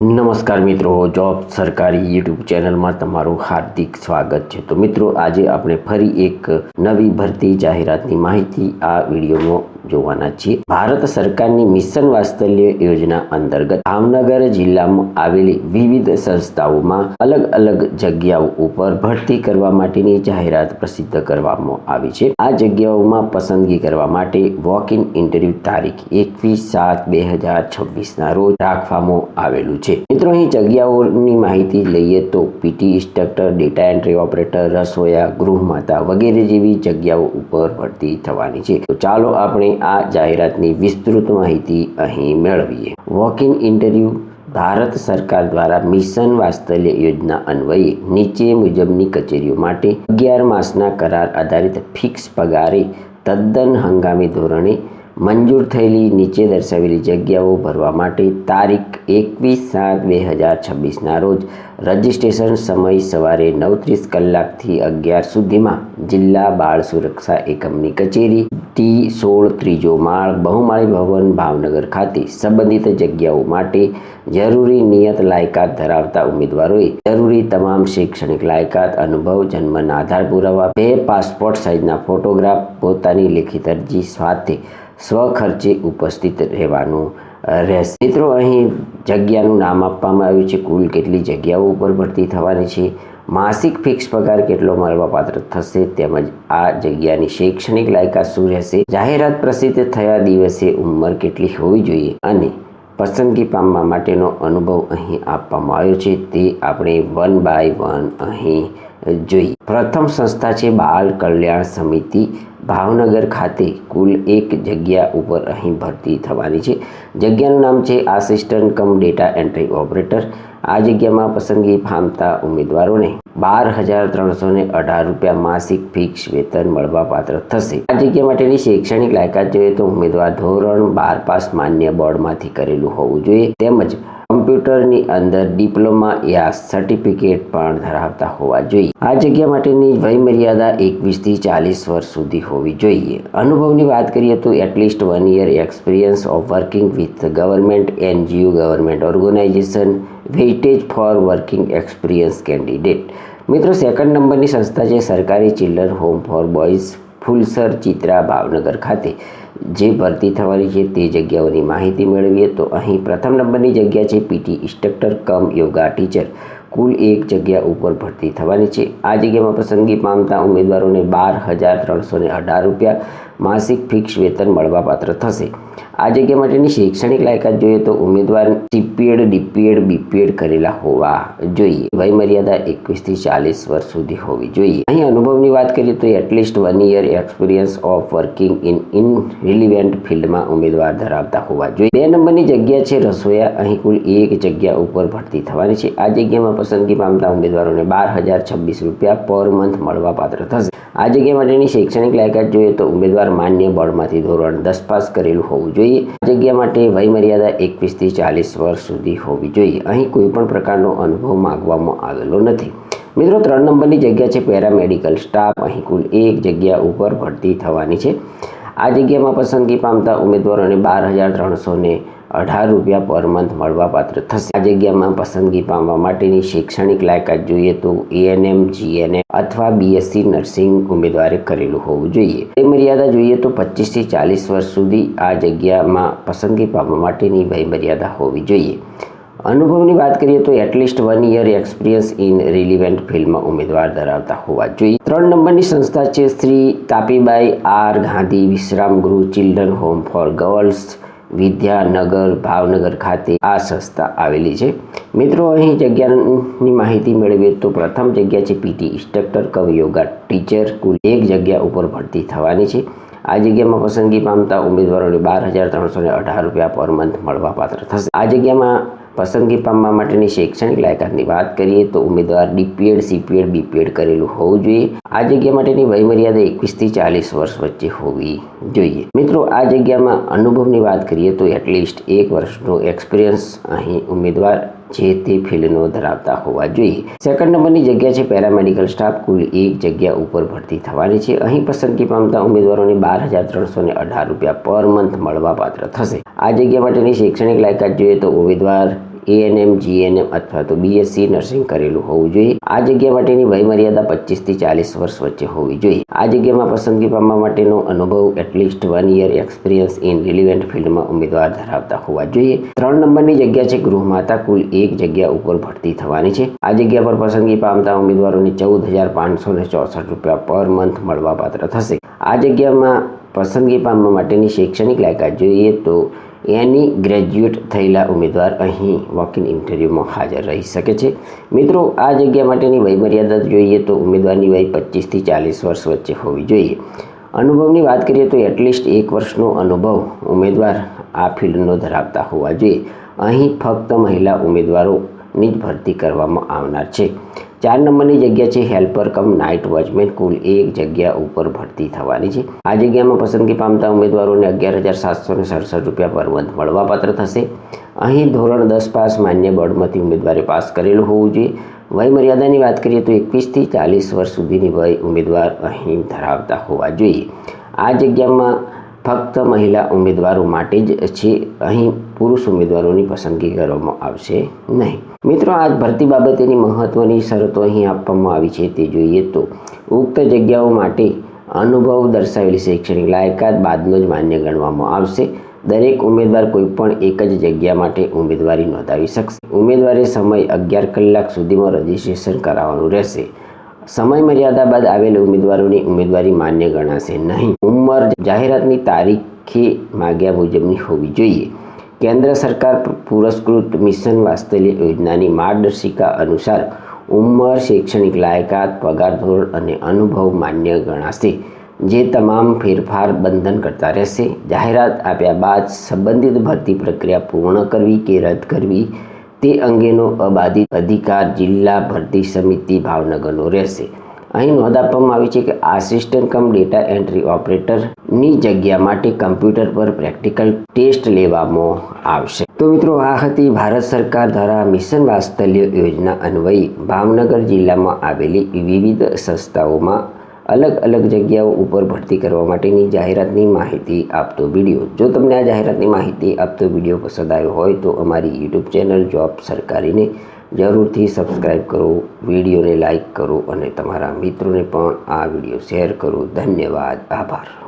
નમસ્કાર મિત્રો, જોબ સરકારી યુટ્યુબ ચેનલમાં તમારું હાર્દિક સ્વાગત છે। તો મિત્રો, આજે આપણે ફરી એક નવી ભરતી જાહેરાતની માહિતી આ વિડીયોમાં જોવાના છીએ। ભારત સરકારની મિશન વાત્સલ્ય યોજના અંતર્ગત ભાવનગર જિલ્લામાં આવેલી વિવિધ સંસ્થાઓમાં અલગ અલગ જગ્યાઓ ઉપર ભરતી કરવા માટેની જાહેરાત પ્રસિદ્ધ કરવામાં આવી છે। આ જગ્યાઓમાં પસંદગી કરવા માટે વોક ઇન ઇન્ટરવ્યુ તારીખ 21/7/2026 રોજ રાખવામાં આવેલું છે। મિત્રો, અહીં જગ્યાઓની માહિતી લઈએ તો PT instructor, data entry operator, રસોઈયા, ગૃહમાતા વગેરે જેવી જગ્યાઓ ઉપર ભરતી થવાની છે। તો ચાલો આપણે આ જાહેરાતની વિસ્તૃત માહિતી અહીં મેળવીએ। વોક ઇન ઇન્ટરવ્યુ ભારત સરકાર દ્વારા મિશન વાત્સલ્ય યોજના અન્વયે નીચે મુજબની કચેરીઓ માટે 11 માસના કરાર આધારિત ફિક્સ પગારે તદ્દન હંગામી ધોરણે મંજૂર થયેલી નીચે દર્શાવેલી જગ્યાઓ ભરવા માટે તારીખ 21/7/2026 રોજ રજિસ્ટ્રેશન સમય સવારે 9:30 કલાકથી 11 સુધીમાં જિલ્લા બાળ સુરક્ષા એકમની કચેરી T16 ત્રીજો માળ, બહુમાળી ભવન, ભાવનગર ખાતે સંબંધિત જગ્યાઓ માટે જરૂરી નિયત લાયકાત ધરાવતા ઉમેદવારોએ જરૂરી તમામ શૈક્ષણિક લાયકાત, અનુભવ, જન્મના આધાર પુરાવા, 2 પાસપોર્ટ સાઇઝના ફોટોગ્રાફ, પોતાની લેખિત અરજી સાથે સ્વખર્ચે ઉપસ્થિત રહેવાનું રહેશે। મિત્રો, અહીં જગ્યાનું નામ આપવામાં આવ્યું છે, કુલ કેટલી જગ્યાઓ ઉપર ભરતી થવાની છે, માસિક ફિક્સ પગાર કેટલો મળવાપાત્ર થશે, તેમજ આ જગ્યાની શૈક્ષણિક લાયકાત શું રહેશે, જાહેરાત પ્રસિદ્ધ થયા દિવસે ઉંમર કેટલી હોવી જોઈએ અને પસંદગી પામવા માટેનો અનુભવ અહીં આપવામાં આવ્યો છે। તે આપણે 1 by 1 અહીં જોઈએ। પ્રથમ સંસ્થા છે બાળ કલ્યાણ સમિતિ ભાવનગર ખાતે કુલ 1 જગ્યા ઉપર અહીં ભરતી થવાની છે। જગ્યાનું નામ છે આસિસ્ટન્ટ કમ ડેટા એન્ટ્રી ઓપરેટર। આ જગ્યામાં પસંદગી પામતા ઉમેદવારોને 12,318 રૂપિયા માસિક ફિક્સ વેતન મળવાપાત્ર થશે। આ જગ્યા માટેની શૈક્ષણિક લાયકાત જોઈએ તો ઉમેદવાર ધોરણ 12 પાસ માન્ય બોર્ડમાંથી કરેલું હોવું જોઈએ, તેમજ કમ્પ્યુટરની અંદર ડિપ્લોમા યા સર્ટિફિકેટ પણ ધરાવતા હોવા જોઈએ। આ જગ્યા માટેની વયમર્યાદા 21 થી 40 વર્ષ સુધી હોવી જોઈએ। અનુભવની વાત કરીએ તો at least 1 year experience of working with government NGO, government organization, weightage for working experience candidate. મિત્રો, સેકન્ડ નંબરની સંસ્થા છે સરકારી children home for boys Fulsar Chitra Bhavnagar ખાતે જે ભરતી થવાની છે તે જગ્યાઓની માહિતી મેળવીએ તો અહીં પ્રથમ નંબરની જગ્યા છે PT instructor cum yoga teacher. કુલ 1 જગ્યા ઉપર ભરતી થવાની છે। આ જગ્યામાં પસંદગી પામતા ઉમેદવારોને 12,318 રૂપિયા માસિક ફિક્સ વેતન મળવાપાત્ર થશે। આ જગ્યા માટેની શૈક્ષણિક લાયકાત જોઈએ તો ઉમેદવાર CPED, DPED, BPED કરેલા હોવા જોઈએ। વયમર્યાદા 21 થી 40 વર્ષ સુધી હોવી જોઈએ। અહીં અનુભવની વાત કરીએ તો at least 1 year experience of working in relevant ફિલ્ડમાં ઉમેદવાર ધરાવતા હોવા જોઈએ। 2 નંબરની જગ્યા છે રસોઈયા। અહીં કુલ 1 જગ્યા ઉપર ભરતી થવાની છે। આ જગ્યામાં પસંદગી પામતા ઉમેદવારોને 12,026 રૂપિયા પર મંથ મળવાપાત્ર થશે। આ જગ્યા માટેની શૈક્ષણિક લાયકાત જોઈએ તો ઉમેદવાર માન્ય બોર્ડમાંથી ધોરણ 10 પાસ કરેલું હોવું જોઈએ। આ જગ્યા માટે વયમર્યાદા 21 થી 40 વર્ષ સુધી હોવી જોઈએ। અહીં કોઈ પણ પ્રકારનો અનુભવ માંગવામાં આવેલો નથી। મિત્રો, 3 નંબરની જગ્યા છે પેરામેડિકલ સ્ટાફ। અહીં કુલ 1 જગ્યા ઉપર ભરતી થવાની છે। આ જગ્યામાં પસંદગી પામતા ઉમેદવારોને 12,318 રૂપિયા પર મંથ મળવાપાત્ર થશે। આ જગ્યામાં પસંદગી પામવા માટેની શૈક્ષણિક લાયકાત જોઈએ તો ANM, GNM અથવા BSc નર્સિંગ ઉમેદવારે કરેલું હોવું જોઈએ। વયમર્યાદા જોઈએ તો 25 થી 40 વર્ષ સુધી આ જગ્યામાં પસંદગી પામવા માટેની વયમર્યાદા હોવી જોઈએ। અનુભવની વાત કરીએ તો at least 1 year experience in relevant ફિલ્ડમાં ઉમેદવાર ધરાવતા હોવા જોઈએ। 3 નંબરની સંસ્થા છે શ્રી તાપીબાઈ R ગાંધી વિશ્રામ ગૃહ children home four girls Vidyanagar Bhavnagar ખાતે આ સંસ્થા આવેલી છે। મિત્રો, અહીં જગ્યાની માહિતી મેળવીએ તો પ્રથમ જગ્યા છે PT instructor cum yoga teacher. કુલ 1 જગ્યા ઉપર ભરતી થવાની છે। આ જગ્યામાં પસંદગી પામતા ઉમેદવારોને 12,318 રૂપિયા પર મંથ મળવાપાત્ર થશે। આ જગ્યામાં પસંદગી પામવા માટેની શૈક્ષણિક લાયકાતની વાત કરીએ તો ઉમેદવાર DPED, CPED, BPED કરેલું હોવું જોઈએ। આ જગ્યા માટેની વયમર્યાદા 21 થી 40 વર્ષ વચ્ચે હોવી જોઈએ। મિત્રો, આ જગ્યામાં અનુભવની વાત કરીએ તો એટલીસ્ટ 1 વર્ષનો એક્સપિરિયન્સ અહીં ઉમેદવાર જે તે ફિલ્ડનો ધરાવતા હોવા જોઈએ। સેકન્ડ નંબરની જગ્યા છે પેરામેડિકલ સ્ટાફ। કુલ 1 જગ્યા ઉપર ભરતી થવાની છે। અહીં પસંદગી પામતા ઉમેદવારોને 12,318 રૂપિયા પર મંથ મળવાપાત્ર થશે। આ જગ્યા માટેની શૈક્ષણિક લાયકાત જોઈએ તો ઉમેદવાર ANM, GNM અથવા તો BSc નર્સિંગ કરેલું હોવું જોઈએ. આ જગ્યા માટેની વયમર્યાદા 25 થી 40 વર્ષ વચ્ચે હોવી જોઈએ. આ જગ્યામાં પસંદગી પામવા માટેનો અનુભવ at least 1 year experience in relevant ફિલ્ડમાં ઉમેદવાર ધરાવતા હોવા જોઈએ. 3 નંબરની જગ્યા છે ગૃહમાતા. કુલ 1 જગ્યા ઉપર ભરતી થવાની છે. આ જગ્યા પર પસંદગી પામતા ઉમેદવારોને 14,564 રૂપિયા પર મંથ મળવાપાત્ર થશે. આ જગ્યામાં પસંદગી પામવા માટેની શૈક્ષણિક લાયકાત જોઈએ તો એની ગ્રેજ્યુએટ થયેલા ઉમેદવાર અહીં વોક ઇન ઇન્ટરવ્યૂમાં હાજર રહી શકે છે. મિત્રો, આ જગ્યા માટેની વયમર્યાદા જોઈએ તો ઉમેદવારની વય 25 થી 40 વર્ષ વચ્ચે હોવી જોઈએ. અનુભવની વાત કરીએ તો એટલીસ્ટ 1 વર્ષનો અનુભવ ઉમેદવાર આ ફિલ્ડનો ધરાવતા હોવા જોઈએ. અહીં ફક્ત મહિલા ઉમેદવારોની જ ભરતી કરવામાં આવનાર છે. 4 નંબરની જગ્યા છે હેલ્પર કમ નાઇટ વોચમેન. કુલ 1 જગ્યા ઉપર ભરતી થવાની છે. આ જગ્યામાં પસંદગી પામતા ઉમેદવારોને 11,767 રૂપિયા પર મંથ મળવાપાત્ર થશે. અહીં ધોરણ 10 પાસ માન્ય બોર્ડમાંથી ઉમેદવારે પાસ કરેલું હોવું જોઈએ. વયમર્યાદાની વાત કરીએ તો 21 થી 40 વર્ષ સુધીની વય ઉમેદવાર અહીં ધરાવતા હોવા જોઈએ. આ જગ્યામાં ફક્ત મહિલા ઉમેદવારો માટે જ છે. અહીં પુરુષ ઉમેદવારોની પસંદગી કરવામાં આવશે નહીં. મિત્રો, આ ભરતી બાબતેની મહત્વની શરતો અહીં આપવામાં આવી છે તે જોઈએ તો ઉક્ત જગ્યાઓ માટે અનુભવ દર્શાવેલી શૈક્ષણિક લાયકાત બાદનો જ માન્ય ગણવામાં આવશે. દરેક ઉમેદવાર કોઈપણ એક જ જગ્યા માટે ઉમેદવારી નોંધાવી શકશે. ઉમેદવારે સમય 11 કલાક સુધીમાં રજીસ્ટ્રેશન કરાવવાનું રહેશે. સમય મર્યાદા બાદ આવેલ ઉમેદવારોની ઉમેદવારી માન્ય ગણાશે નહીં. ઉંમર જાહેરાતની તારીખે માગ્યા મુજબની હોવી જોઈએ. કેન્દ્ર સરકાર પુરસ્કૃત મિશન વાત્સલ્ય યોજનાની માર્ગદર્શિકા અનુસાર ઉંમર, શૈક્ષણિક લાયકાત, પગાર ધોરણ અને અનુભવ માન્ય ગણાશે. જે તમામ ફેરફાર બંધન કરતા રહેશે. જાહેરાત આપ્યા બાદ સંબંધિત ભરતી પ્રક્રિયા પૂર્ણ કરવી કે રદ કરવી તે અંગેનો અબાધિત અધિકાર જિલ્લા ભરતી સમિતિ ભાવનગરનો રહેશે. અહીં નોંધ આપવામાં આવી છે કે આસિસ્ટન્ટ કમ ડેટા એન્ટ્રી ઓપરેટરની જગ્યા માટે કમ્પ્યુટર પર પ્રેક્ટિકલ ટેસ્ટ લેવામાં આવશે. તો મિત્રો, આ હતી ભારત સરકાર દ્વારા મિશન વાત્સલ્ય યોજના અન્વયે ભાવનગર જિલ્લામાં આવેલી વિવિધ સંસ્થાઓમાં અલગ અલગ જગ્યાઓ ઉપર ભરતી કરવા માટેની જાહેરાતની માહિતી આપતો વિડીયો. જો તમને આ જાહેરાતની માહિતી આપતો વિડીયો પસંદ આવ્યો હોય તો અમારી YouTube ચેનલ જોબ સરકારીને જરૂરથી સબસ્ક્રાઈબ કરો, વિડીયોને લાઈક કરો અને તમારા મિત્રોને પણ આ વિડીયો શેર કરો. ધન્યવાદ. આભાર.